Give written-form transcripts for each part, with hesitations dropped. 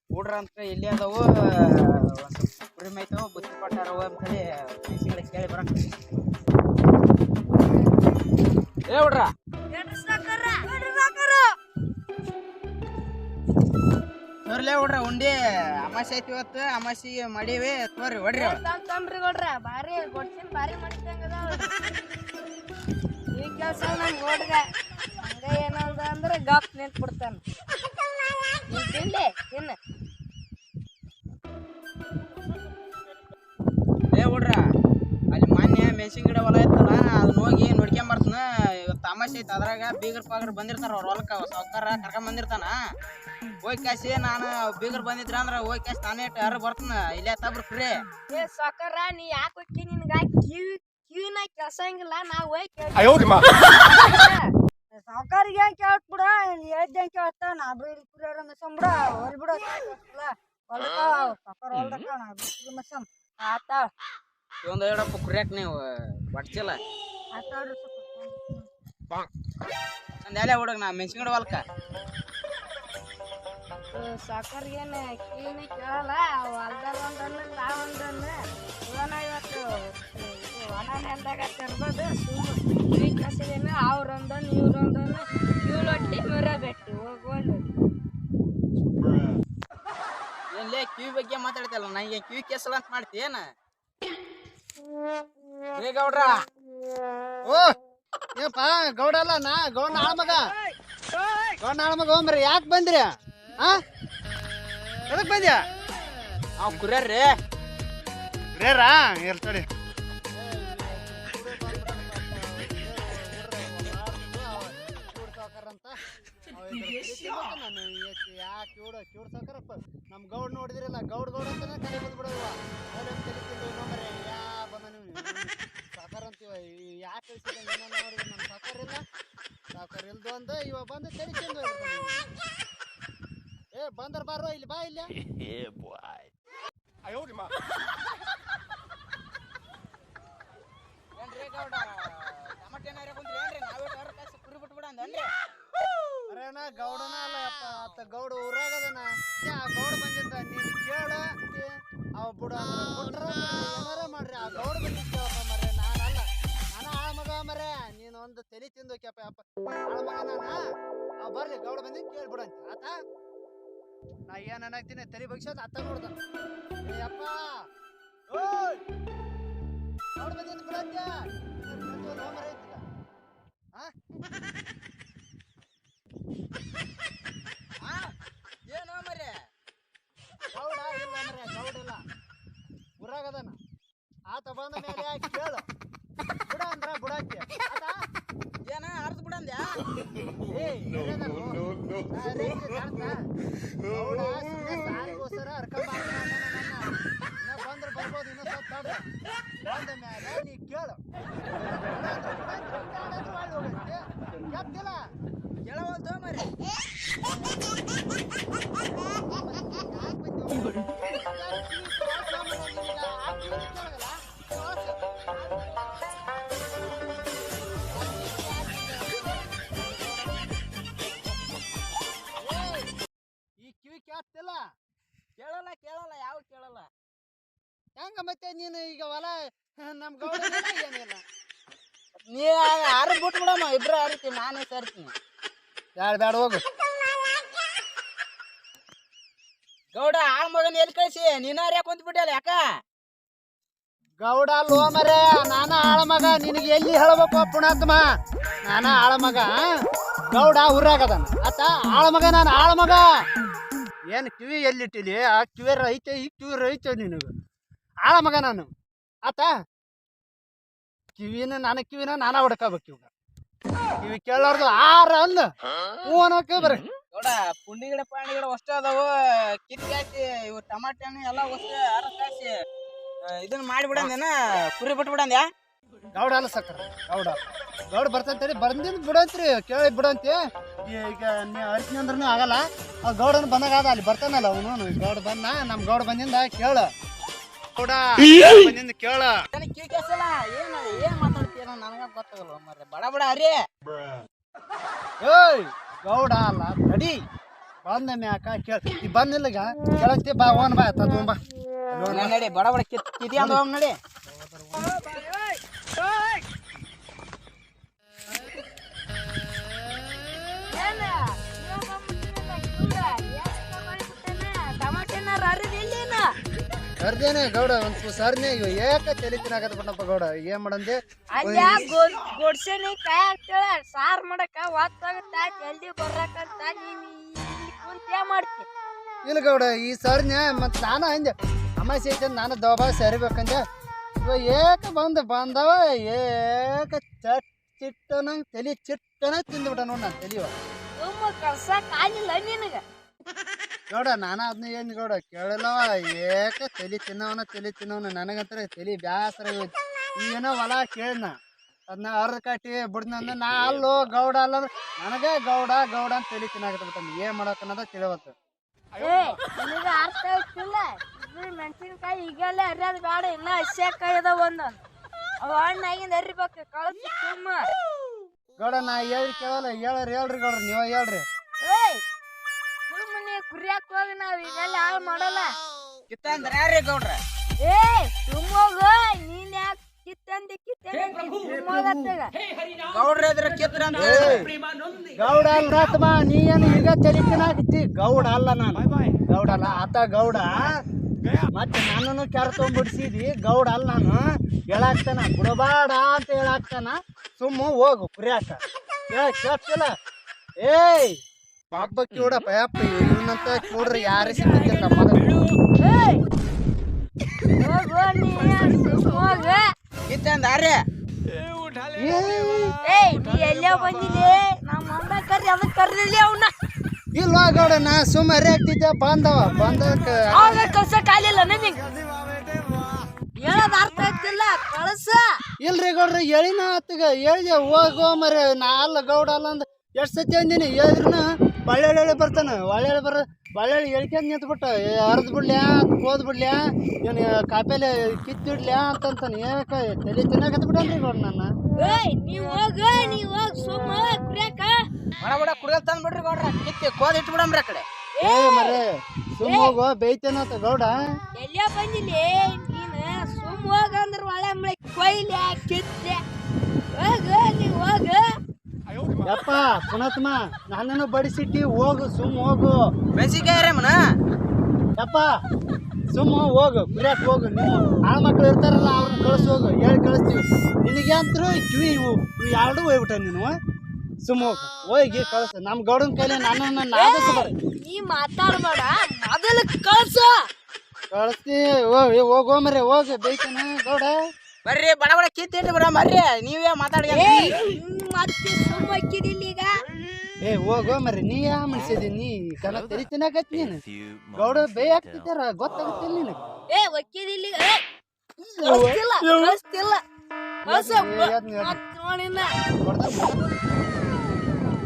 ಹುಡ್ರ ಅಂತ ಎಲ್ಲಿ ಅದಾವು ಒಂದ್ ಸ್ವಲ್ಪ ಕುರಿ ಮೈತಾವ ಬುತ್ತಿ ಕೊಟ್ಟಾರವ ಅಂತೇಳಿ ಮೆಣಸಿನ್ಕಾಯಿ ಕೇಳಿ ಬರಕ್ ಏ ಹುಡ್ರ ನೋಡ್ಲೇ ಹುಡ್ರ ಉಂಡಿ ಅಮಾಸೆ ಐತಿ ಇವತ್ತು ಅಮಾಸಿಗೆ ಮಾಡೀವಿ ತೋರಿ ಹೊಡ್ರಿ ತಂಬ್ರಿ ಕೊಡ್ರ ಬಾರಿ ಕೊಡ್ತೀನಿ ಬಾರಿ ಮಾಡಿದಂಗದ ಈ ಕೆಲಸ ನಮ್ ನೋಡ್ಗ ಹಂಗ ಏನಂದ ಅಂದ್ರೆ ಗಪ್ ನಿಂತ್ ಬಿಡ್ತಾನ ತಿನ್ಲಿ ತಿನ್ನ ಏ ಹುಡ್ರ ಅಲ್ಲಿ ಮೊನ್ನೆ ಮೆಣಸಿನ ಗಿಡ ಹೊಲ ಇತ್ತಲ್ಲ ಅದನ್ನ ಹೋಗಿ ನೋಡ್ಕೊಂಬರ್ತನ ಇವತ್ತು ಅಮಾಸೆ ಐತಿ ಅದ್ರಾಗ ಬೀಗರ್ ಪಾಗರ್ ಬಂದಿರ್ತಾರ ಅವ್ರ ಹೊಲಕ್ಕ ಸಾವ್ಕಾರ ಕರ್ಕೊಂಡ್ ಬಂದಿರ್ತಾನ ಹೋಗಿ ಕಾಸಿ ನಾನು ಬೀಗರ್ ಬಂದಿದ್ರ ಅಂದ್ರ ಹೋಗಿ ಕಾಸಿ ನಾನೇ ಯಾರು ಬರ್ತನ ಇಲ್ಲೇ ತಬ್ರ ಕುರಿ ಏ ಸಾಕಾರ ನೀ ಯಾಕೆ ಹೋಗಿ ನಿನ್ಗ ಕಿವಿನ ಕೆಲ್ಸಂಗಿಲ್ಲ ನಾ ಹೋಗಿ ಸಾವುಕಾರಿಗೆ ಕೇಳತ್ ಬಿಡ ಹೇಳ್ದಂಗೆ ಕೇಳ್ತ ನಾ ಇಲ್ಲಿ ಕುರಿಯರ ಮೆಸಂ ಬಿಡ ಹೊಲ್ ಬಿಡ ಹೊಲ್ಕ ಸಾಕಾರ ಹೊಲ್ದಕ್ಕ ನಾ ಬಿಟ್ಟು ಮೆಸಂ ಆತ ಒಂದು ಹೇಳಪ್ಪ ಕುರಿಯಾಕ ನೀವು ಬಡ್ಸಿಲ್ಲ ಆತಾಡ್ರಿ ನಂದು ಎಲೆ ಹುಡುಗ ನಾ ಮೆಣಸಿನ ಗಿಡ ಹೊಲ್ಕ ಸಾಕಾರಿಗೇನ ಕಿವಿನ ಕೇಳಲ್ಲ ಹೊಲ್ದಾರ ಒಂದನ್ನು ತಾವೊಂದನ್ನು ಇವನ ಇವತ್ತು ಒಣ ನೆಂದಾಗ ತರ್ಬೋದು ಸುಮ್ಮನೆ ಕಸಿದೇನು ಅವ್ರೊಂದನ್ನು ಇವ್ರೊಂದನ್ನು ಇವಳೊಟ್ಟಿ ಮೆರಬೇಟ್ಟು ಹೋಗೋದು ಏನ್ಲೇ ಕಿವಿ ಬಗ್ಗೆ ಮಾತಾಡ್ತಲ್ಲ ನನಗೆ ಕಿವಿ ಕೇಸಲ್ಲ ಅಂತ ಮಾಡ್ತೀಯೇನ ಏ ಗೌಡ್ರ ಓ ಏಪ ಗೌಡ ಅಲ್ಲ ನಾ ಗೌಡ ಆಳ್ಮಗ ಗೌಡ ಆಳ್ಮಗ ಹೋಮ್ರಿ ಯಾಕೆ ಬಂದ್ರಿ ಹಾ ಎದಕ್ ಬಂದ್ಯಾ ಅವ್ ಕುರ್ಯಾರ್ರಿ ರೇರಾ ಇರ್ತಡಿ ಯಾಕೆ ಸಾಕರಪ್ಪ ನಮ್ ಗೌಡ್ ನೋಡಿದ್ರಲ್ಲ ಗೌಡ್ ಅಂತಾನೆ ಕಲೆ ಬಂದ್ಬಿಡವ ಯಾ ಬಂದ ನೀವು ಸಾಕಾರ ಅಂತೀವ ಯಾಕೆ ನೋಡಿದ್ರೆ ನಮ್ ಸಾಕಾರ ಇಲ್ಲ ಸಾಕಾರ ಇಲ್ದು ಅಂದ ಇವ ಬಂದು ತೆಲಿಕೊಂಡು ಏ ಬಂದರ್ ಬಾರೋ ಇಲ್ಲಿ ಬಾ ಇಲ್ಲ ಏನ್ರಿ ಗೌಡ ಟಮಾಟೆ ಏನಾರ ಕುಂತ್ರಿ ಏನ್ರಿ ನಾವೇ ಕುರಿ ಬಿಟ್ಬಿಡ ಅಂದ್ರಿ ಅರೇನ ಗೌಡನ ಅಲ್ಲ ಯಪ್ಪ ಆತ ಗೌಡ ಊರಾಗದನ ಆ ಗೌಡ ಬಂದಿದ್ದ ನೀನು ಕೇಳ ಅವ ಬಿಡ ಏನಾರ ಮಾಡ್ರಿ ಆ ಗೌಡ ಬಂದಿದ್ದಪ್ಪ ಮರ್ರೆ ನಾನಲ್ಲ ನಾನು ಆಳ ಮಗ ಮರೆ ನೀನು ಒಂದು ತಲೆ ತಿಂದೋಕ್ಯಪ್ಪ ಯಪ್ಪ ಆಳ ಮಗ ನಾನ ಅವ್ ಬರ್ಲಿ ಗೌಡ ಬಂದಿದ್ದು ಕೇಳ್ಬಿಡಂತ ಆತ ನಾ ಏನ್ ಅನ್ನಾಗ್ತೀನಿ ತಲೆ ಬಗ್ಸೋದು ಅತ್ತ ನೋಡ್ದ ಯಪ್ಪ ಓಯ್ ಗೌಡ ಬಂದಿದ್ದು ಬಿಡಂತ ಹೋಮರ ಐತಿಲ್ಲ ಹಾ ಏನೋ ಮರೆ ಗೌಡ ಇಲ್ಲ ಮರೆ ಗೌಡ ಇಲ್ಲ ಊರಾಗದನ ಆತ ಬಂದ ಮೇಲೆ ಕೇಳು ಬಿಡ ಅಂದ್ರ ಬಿಡಕ್ಕೆ ಏನ ಅರ್ಧ ಬಿಡಂದ್ಯಾ ಗೌಡ ಸಾರಿಗೋಸ್ಕರ ಬಂದ್ರೆ ಬರ್ಬೋದು ಇನ್ನೂ ಸ್ವಲ್ಪ ತಡ್ರ ಬಂದ ಮೇಲೆ ನೀ ಕೇಳು ಕೆಪ್ತಿಲ್ಲ ಕೇಳವಲ್ದು ಮರೆ ಈ ಕಿವಿ ಕೇಳ್ತಿಲ್ಲ ಕೇಳಲ್ಲ ಕೇಳಲ್ಲ ಯಾವ ಕೇಳಲ್ಲ ಹೆಂಗ ಮತ್ತೆ ನೀನು ಈಗ ಹೊಲ ನಮ್ ಗೌಡ ಏನಿಲ್ಲ ನೀ ಆರು ಬಿಟ್ಟು ಬಿಡಮ್ಮ ಇಬ್ರು ಆರ್ತೀನಿ ನಾನೇ ಸೇರ್ತೀನಿ ಬ್ಯಾಡ ಹೋಗು ಗೌಡ ಆ ಮಗನ ಎಲ್ಲಿ ಕಳಿಸಿ ನೀನಾರ ಯಾಕೆ ಕುಂತ್ಬಿಟ್ಟಲ್ಲ ಯಾಕ ಗೌಡ ಲೋ ಮರೆ ನಾನ ಆಳ ಮಗ ನಿನಗೆ ಎಲ್ಲಿ ಹೇಳ್ಬೇಕು ಪುಣಾತ್ಮ ನಾನ ಆಳ ಮಗ ಗೌಡ ಊರಾಗದನ ಆತ ಆಳ ಮಗ ನಾನು ಆಳ ಮಗ ಏನು ಕಿವಿ ಎಲ್ಲಿಟ್ಟಿಲಿ ಆ ಕಿವಿ ರೈತೆ ಈ ಕಿವಿ ರೈತೆ ನಿನಗೆ ಆಳ ಮಗ ನಾನು ಆತ ಕಿವಿನ ನಾನ ಹೊಡ್ಕೋಬೇಕು ಇವಾಗ ಕಿವಿ ಕೇಳಾರ್ದು ಆರ ಅಂದ ಹೂ ಅನ್ನೋಕೆ ಬರ್ರಿ ಗೌಡ ಪುಂಡಿ ಗಿಡ ಪಾಂಡಿ ಗಿಡ ಅಷ್ಟೇ ಅದಾವು ಕಿತ್ಕಾಸಿ ಇವು ಟಮಾಟೆ ಹಣ್ಣು ಎಲ್ಲ ವಸ್ತು ಅರಕಾಸಿ ಇದನ್ನ ಮಾಡಿಬಿಡಂದೇನ ಕುರಿ ಬಿಟ್ಬಿಡಂದ್ಯಾ ಗೌಡ ಅಲ್ಲ ಸಕ್ಕರ ಗೌಡ ಬರ್ತಂತೇಳಿ ಬಂದಿದ್ದು ಬಿಡಂತ್ರಿ ಕೇಳಿ ಬಿಡಂತಿ ಈಗ ನೀ ಅರ್ತೀನಿ ಅಂದ್ರೂ ಆಗಲ್ಲ ಆ ಗೌಡನ ಬಂದಾಗ ಅಲ್ಲಿ ಬರ್ತಾನಲ್ಲ ಅವನು ಗೌಡ ಬಂದ ನಮ್ಮ ಗೌಡ ಬಂದಿಂದ ಕೇಳ ಗೌಡ ಬಂದಿಂದ ಕೇಳ ನನಗೆ ಕಿವಿ ಕೇಸಲ್ಲ ಏನ್ ಮಾತಾಡ್ತೀರ ನನಗ ಗೊತ್ತಾಗಲ್ಲ ಮರ್ರೆ ಬಡ ಬಡ ಹರಿ ಏಯ್ ಗೌಡ ಅಲ್ಲ ತಡಿ ಬಂದ ಮ್ಯಾಕ ಕೇಳ ಈ ಬಂದಿಲ್ಲಗ ಕೇಳತ್ತಿ ಬಾ ಓನ್ ಬಾ ತಗೊಂಬಾ ನಡಿ ಬಡ ಬಡ ಕಿತಿ ಅಂದ ನಡಿ ಸರ್ದೇನೆ ಗೌಡ ಒಂದ್ ಸರ್ನೇ ಏಕ ತಲೆ ತಿನ್ನಾಕತ್ತ ಬಿಟ್ಟಪ್ಪ ಗೌಡ ಏನ್ ಮಾಡಂದೆ ಅಲ್ಲ ಗೊಡ್ಸೇನಿ ಕಾಯಿ ಹಾಕ್ತಾಳ ಸಾರ್ ಮಾಡಕ ಹೊತ್ತಾಗತ್ತ ಜಲ್ದಿ ಬರ್ರಕಂತ ನೀನ್ ಕುಂತ ಮಾಡ್ತಿ ಇಲ್ಲ ಗೌಡ ಈ ಸರ್ನೆ ಮತ್ ನಾನು ಅಂದೆ ಅಮಾಸೆ ಐತೆ ನಾನು ದೋಬಾ ಸರಿಬೇಕಂದೆ ಇವ ಏಕ ಬಂದವ ಏಕ ಚಿಟ್ಟನ ತಲೆ ಚಿಟ್ಟನ ತಿಂದ್ಬಿಟ್ಟ ನೋಡ್ ನಾನು ತಲಿವ ತುಂಬ ಕಳ್ಸ ಕಾಲಿಲ್ಲ ನಿನಗ ಗೌಡ ನಾನು ಅದನ್ನ ಏನ್ ಗೌಡ ಕೇಳಲ್ಲವ ಏಕ ತಲೆ ತಿನ್ನವನ ನನಗಂತರ ತಲೆ ಬ್ಯಾಸರ ಏನೋ ಹೊಲ ಕೇಳನ ಅದನ್ನ ಅರ್ಧ ಕಟ್ಟಿ ಬಿಡ್ನಂದ ನಾ ಅಲ್ಲೋ ಗೌಡ ಅಲ್ಲ ನನಗ ಗೌಡ ಅಂತ ತಲೆ ತಿನ್ನಾಕತ್ತ ಏನ್ ಮಾಡಕ್ ಅನ್ನೋದ ತಿಳಿವತ್ತು ಏ ನಿನಗ ಅರ್ಥ ಆಗ್ತಿಲ್ಲ ಇದು ಮೆಣಸಿನ್ಕಾಯಿ ಈಗಲೇ ಅರಿಯೋದು ಬೇಡ ಇನ್ನ ಹಸಿಕಾಯಿ ಅದಾವ ಒಂದೊಂದು ಅವ ಹಣ್ಣಾಗಿಂದ ಅರಿಬೇಕು ಕಳ್ಸಿ ಸುಮ್ಮ ಗೌಡ ನಾ ಹೇಳ್ರಿ ಕೇಳಲ್ಲ ಹೇಳ್ರಿ ಗೌಡ್ರ ನೀವ ಹೇಳ್ರಿ ಏಯ್ ಸುಮ್ಮನೆ ಕುರಿಯಾಕ ಹೋಗಿ ನಾವ್ ಈಗೆಲ್ಲ ಹಾಳು ಮಾಡಲ್ಲ ಕಿತ್ತ ಅಂದ್ರ ಯಾರೇ ಗೌಡ್ರ ಏ ಸುಮ್ಮೋಗ ನೀನ್ ಯಾಕೆ ಕಿತ್ತಂದಿ ಸುಮ್ಮೋಗತ್ತಾಗ ಗೌಡ್ರ ಎದ್ರ ಕಿತ್ರ ಅಂತ ಗೌಡ ಅಲ್ಲ ರಾತ್ಮ ನೀ ಏನು ಈಗ ತಲೆ ತಿನ್ನಾಕತ್ತಿ ಗೌಡ ಅಲ್ಲ ನಾನು ಗೌಡ ಅಲ್ಲ ಆತ ಗೌಡ ಮತ್ತೆ ನನ್ನನ್ನು ಕೆರೆತೊಂಬಿಡ್ಸಿದಿ ಗೌಡ ಅಲ್ಲ ನಾನು ಹೇಳಾಕ್ತಾನ ಬಿಡಬಾಡ ಅಂತ ಹೇಳಾಕ್ತಾನ ಸುಮ್ಮ ಹೋಗು ಕುರಿಯಾಕ ಕೇಳ್ತಿಲ್ಲ ಏಯ್ ಪಾಪ ಕಿವಡ ಪಯಪ್ಪ ಇವನಂತ ಕೂಡ್ರಿ ಯಾರೇ ಸಿಗ್ತಿಲ್ಲ ಏಯ್ ಹೋಗೋ ನೀ ಸುಮ್ಮೋಗ ಕಿತ್ತ ಅಂದ ಯಾರೇ ಏಯ್ ನೀ ಎಲ್ಲೋ ಬಂದಿದೆ ನಮ್ಮ ಮಂದ ಕರ್ರಿ ಅದಕ್ಕೆ ಕರ್ದಿಲ್ಲ ಅವನ್ನ ಇಲ್ವಾ ಗೌಡ ನಾ ಸುಮ್ಮ ಅರೆ ಆಗ್ತಿದ್ದೆ ಬಂದಕ್ಕ ಅವಾಗ ಕಳ್ಸ ಕಾಲಿಲ್ಲ ನಿಂಗೆ ಹೇಳೋದು ಅರ್ಥ ಆಗ್ತಿಲ್ಲ ಕಳ್ಸ ಇಲ್ರಿ ಗೌಡ್ರಿ ಹೇಳಿನ ಆತಗ ಹೇಳಿದೆ ಹೋಗೋ ಮರೆ ನಾ ಅಲ್ಲ ಗೌಡ ಅಲ್ಲ ಅಂದ ಎಷ್ಟು ಸತಿ ಅಂದಿನಿ ಹೇಳಿದ್ರನ ಬಳ್ಳಿ ಬರ್ತಾನ ಬಳ್ಳಿ ಎಳ್ಕೊಂಡ್ ನಿಂತ್ಬಿಟ್ಟ ಹರಿದ್ ಬಿಡ್ಲ್ಯಾ ಕೋದ್ ಬಿಡ್ಲ್ಯಾ ಏನು ಕಾಪೇಲೆ ಕಿತ್ತಿಡ್ಲ್ಯಾ ಅಂತಂತಾನೆ ಯಾಕ ತಲೆ ತಿನ್ನಾಕತ್ ಬಿಟ್ಟನ್ರಿ ಗೌಡ ನನ್ನ ಏಯ್ ನೀವ್ ಹೋಗ್ ಸುಮ್ಮ ಕುರಿಯಾಕ ಬಡ ಕುಡಿಯಲ್ ತಂದ್ ಬಿಡ್ರಿ ಗೌಡ್ರ ಕಿತ್ತಿ ಕೋದ್ ಇಟ್ಟು ಬಿಡಮ್ರಿ ಆ ಕಡೆ ಏ ಮರೆ ಸುಮ್ಮ ಹೋಗೋ ಬೈತೇನಂತ ಗೌಡ ಎಲ್ಲೇ ಬಂದಿಲ್ಲ ನೀನು ಸುಮ್ಮ ಹೋಗ ಅಂದ್ರ ಒಳ್ಳೆ ಮಳೆ ಕೊಯ್ಲೆ ಕಿತ್ತೆ ಹೋಗ ನೀವ್ ಹೋಗ ಯಪ್ಪ ಪುಣಾತ್ಮ ನನ್ನನ್ನು ಬಡಿಸಿಟ್ಟಿ ಹೋಗು ಸುಮ್ಮ ಹೋಗು ಮೆಣಸಿನ್ಕಾಯಿ ರಮಣ ಯಪ್ಪ ಸುಮ್ಮ ಹೋಗು ಕುರಿಯಾಕ ಹೋಗು ನೀವು ಆ ಮಕ್ಳು ಇರ್ತಾರಲ್ಲ ಅವ್ರನ್ನ ಕಳ್ಸಿ ಹೋಗು ಹೇಳಿ ಕಳಿಸ್ತೀವಿ ನಿನಗೆ ಅಂತರೂ ಕಿವಿ ಇವು ಎರಡು ಹೋಗ್ಬಿಟ್ಟ ನೀನು ಸುಮ್ಮ ಹೋಗಿ ಕಳ್ಸ ನಮ್ಮ ಗೌಡನ ಕೈಲಿ ನನ್ನನ್ನು ನಾದಿಸ್ಬೇಡ ನೀ ಮಾತಾಡ್ಬೇಡ ಮೊದಲು ಕಳ್ಸ ಕಳಿಸ್ತಿ ಹೋಗೋ ಮರೆ ಹೋಗಿ ಬೈಕನ ಗೌಡ ಬರ್ರಿ ಬಡ ಕಿತ್ತಿಟ್ಟು ಬಿಡ ಬರ್ರಿ ನೀವೇ ಮಾತಾಡಿ ಮತ್ತೆ ಸುಮ್ಮ ಹಾಕಿದಿಲ್ಲ ಈಗ ಏ ಹೋಗೋ ಮರೆ ನೀ ಯಾ ಮನ್ಸಿದಿ ನೀ ಕಲ ತಲೆ ತಿನ್ನಾಕತ್ ನೀನು ಗೌಡ ಬೇ ಆಗ್ತಿದ್ದಾರ ಗೊತ್ತಾಗುತ್ತಿಲ್ಲ ನಿನಗೆ ಏ ಒಕ್ಕಿದಿಲ್ಲ ಈಗ ಕಳಿಸ್ತಿಲ್ಲ ಕಳ್ಸ ನೋಡಿನ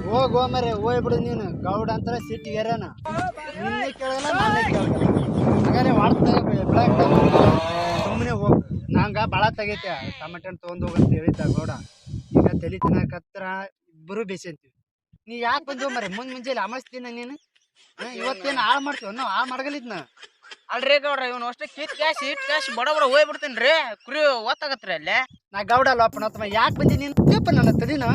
ಹೋಗೋ ಮರೆ ಹೋಗ್ಬಿಡು ನೀನು ಗೌಡ ಅಂತಾರ ಸಿಟಿ ಏರ್ಯಾನ ನಿನ್ನೆ ಕೇಳಲ್ಲ ನಾನೇ ಕೇಳಲ್ಲ ಹಾಗಾದ್ರೆ ವಾಡ್ತಾ ಬೆಳಗ್ಗೆ ಸುಮ್ಮನೆ ಹೋಗು ನಂಗ ಭಾಳ ತೆಗೈತೆ ಟಮಾಟೆ ಹಣ್ಣು ತೊಗೊಂಡು ಹೋಗಂತ ಹೇಳಿದ್ದ ಗೌಡ ಈಗ ತಲೆ ತಿನ್ನಕತ್ರ ಇಬ್ಬರು ಬೇಸಂತೀವಿ ನೀ ಯಾಕೆ ಬಂದೋ ಮರೆ ಮುಂಜಾನೆ ಅಮಸ್ತೀನ ನೀನು ಇವತ್ತೇನು ಹಾಳು ಮಾಡ್ತೀವಿ ನಾವು ಹಾಳು ಮಾಡಗಲಿದ್ನ ಅಲ್ರಿ ಗೌಡ್ರ ಇವನು ಅಷ್ಟೇ ಕಿತ್ ಕ್ಯಾಶ್ ಬಡ ಹೋಗ್ಬಿಡ್ತೀನಿ ರೀ ಕುರಿ ಓದ್ತಾಗತ್ರಿ ಅಲ್ಲೇ ನಾ ಗೌಡ ಅಲ್ಲ ಅಪ್ಪನತ್ತಮ್ಮ ಯಾಕೆ ಬಂದಿ ನೀನು ಕೇಪ ನನ್ನ ತಡಿನ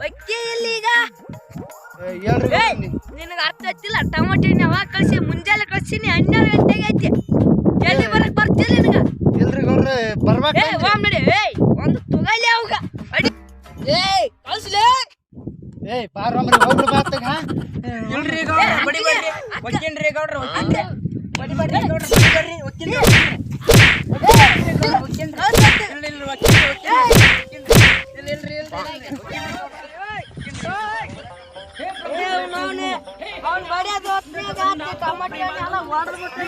ಒಕ್ಕಿ ಇಲ್ಲಿ ಈಗ ಹೇಳ್ರಿ ನಿನಗೆ ಅರ್ಥ ಆಗ್ತಿಲ್ಲ ಟಮಾಟೆ ಯಾವಾಗ ಕಳ್ಸಿ ಮುಂಜಾನೆ ಕಳ್ಸಿನಿ 12 ಗಂಟೆಗೆ ಐತಿ ಎಲ್ಲಿ ಬರಕ್ ಬರ್ತಿಲ್ಲ ನಿನಗ ಇಲ್ರಿ ಗೌಡ್ರೆ ಬರ್ಬೇಕು ಏ ಹೋಗ್ ನಡಿ ಏಯ್ ಒಂದು ತುಗಲಿ ಅವಾಗ ಅಡಿ ಏಯ್ ಕಳ್ಸ್ಲೇ ಏಯ್ ಪಾರಮ್ರಿ ಹೋಗ್ರಿ ಬಾತಗ ಇಲ್ರಿ ಗೌಡ್ರ ಬಡಿ ಬರ್ರಿ ಒಕ್ಕಿನ್ರಿ ಗೌಡ್ರ ಬಡಿ ಬರ್ರಿ ಗೌಡ್ರ ಬರ್ರಿ ಒಕ್ಕಿನ್ರಿ ಅವ್ನು ಬಡಿಯೋದು ಟಮಾಟೆ ಎಲ್ಲ ಹೊಡೆದ್ಬಿಟ್ಟು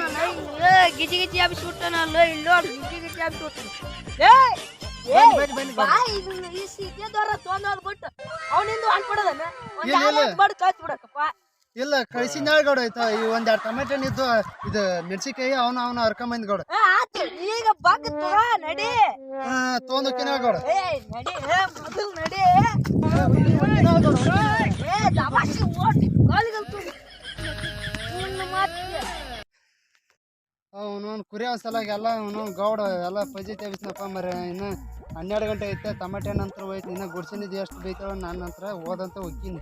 ಗಿಜಿ ಗಿಜಿ ಹಬ್ಬಿ ಸುಟ್ಟನಲ್ಲ ಇಲ್ಲೋ ಗಿಜಿ ಹಬ್ಬಿ ಸುಟ್ಟನು ಈ ಸೀತೆದವ್ರ ತೊಂದೋದ್ಬಿಟ್ಟು ಅವನಿಂದ ಅನ್ಬಿಡದನ ಬಡ್ ಕಳ್ಸಿ ಬಿಡಕಪ್ಪ ಇಲ್ಲ ಕಳಿಸಿದ ಗೌಡ ಆಯ್ತಾ ಈ ಒಂದೆರಡು ಟೊಮೆಟೊ ಇದ್ದು ಇದು ಮೆಣಸಿನ್ಕಾಯಿ ಅವನ ಹರ್ಕೊಂಬಂದ್ ಗೌಡ ಆತು ಈಗ ಬಾಕತ್ತು ನಡಿ ತೊಗೊಂಡೋಕಿನ ಗೌಡ ಏ ನಡಿ ಮೊದಲು ನಡಿ ದಬಾಶಿ ಓಟ್ ಗಾಳಿಗಂತೂ ನಿನ್ನ ಮಾತಿಗೆ ಅವನು ಕುರಿ ಸಲಾಗಿ ಎಲ್ಲ ಅವನು ಗೌಡ ಎಲ್ಲ ಪಜಿ ತೆಗಿಸ್ನಪ್ಪ ಮರೆ ಇನ್ನು 12 ಗಂಟೆ ಐತೆ ಟಮಾಟೆ ನಂತರ ಹೋಯ್ತು ಇನ್ನು ಗುಡ್ಸಿನಿದ್ದು ಎಷ್ಟು ಬೈತಾವ ನನ್ನ ನಂತರ ಓದಂತ ಹೋಗ್ತೀನಿ